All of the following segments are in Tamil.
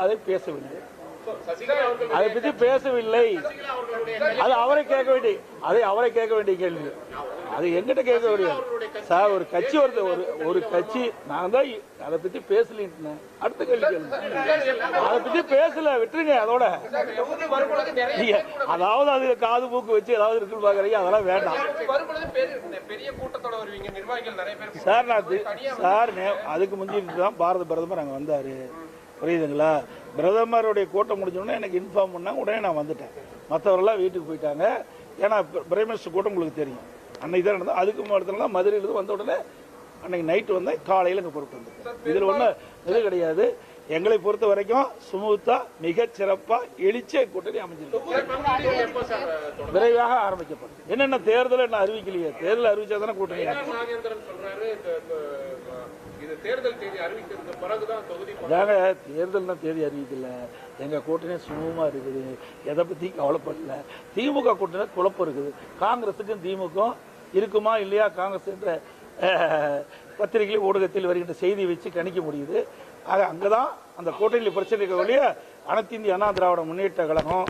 அதை பேசவில்லை, அதை பற்றி பேசவில்லை. அது அவரை கேட்க வேண்டிய கேள்வி. அது எங்கிட்ட கேட்க முடியாது சார். ஒரு கட்சி ஒரு கட்சி நான் தான் அதை பத்தி பேசலின்னு அடுத்த கேள்வி கேளுங்க. அதை பத்தி பேசல விட்டுருங்க. அதோட அதாவது அது காது மூக்கு வச்சு ஏதாவது இருக்குன்னு பாக்குறீங்க, அதெல்லாம் வேண்டாம் சார். அதுக்கு முந்திட்டு தான் பாரத பிரதமர் அங்க வந்தாரு, புரியுதுங்களா? பிரதமருடைய கூட்டம் முடிஞ்சோடனே எனக்கு இன்ஃபார்ம் பண்ணாங்க, உடனே நான் வந்துட்டேன். மற்றவரெல்லாம் வீட்டுக்கு போயிட்டாங்க. ஏன்னா பிரைம் மினிஸ்டர் கூட்டம் உங்களுக்கு தெரியும், அன்னைக்கு தான் நடந்தது. அதுக்கு அடுத்த நாள் மதுரையிலிருந்து வந்த உடனே அன்னைக்கு நைட்டு வந்தேன், காலையில் இங்கே பொறுப்பு வந்து. இதில் ஒன்றும் இது கிடையாது. எங்களை பொறுத்த வரைக்கும் சுமூத்தா மிக சிறப்பா எழுச்சிய கூட்டணி அமைஞ்சிருக்கு. விரைவாக ஆரம்பிக்கப்படும். என்னென்ன தேர்தல் என்ன அறிவிக்கலையே, தேர்தல் அறிவிச்சா தானே கூட்டணி. தேர்தல் தேதி அறிவிக்கல. எங்க கூட்டணி சுமூகமா இருக்குது, எதை பத்தி கவலைப்படல. திமுக கூட்டணி குழப்பம் இருக்குது. காங்கிரசுக்கும் திமுக இருக்குமா இல்லையா, காங்கிரஸ் என்ற பத்திரிகை ஊடகத்தில் வருகின்ற செய்தி வச்சு கணிக்க முடியுது. ஆக அங்கதான் அந்த கூட்டணியில் பிரச்சனை ஒழிய அனைத்து இந்திய அண்ணா திராவிட முன்னேற்ற கழகம்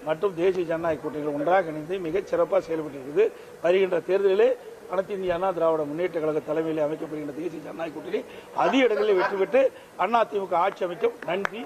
மற்றும் தேசிய ஜனநாயக கூட்டணிகள் ஒன்றாக இணைந்து மிகச் சிறப்பாக செயல்பட்டு இருக்குது. வருகின்ற தேர்தலிலே அனைத்து இந்திய அண்ணா திராவிட முன்னேற்ற கழக தலைமையில் அமைக்கப்படுகின்ற தேசிய ஜனநாயக கூட்டணி அதிக இடங்களில் வெற்றி பெற்று அதிமுக ஆட்சி அமைக்கும். நன்றி.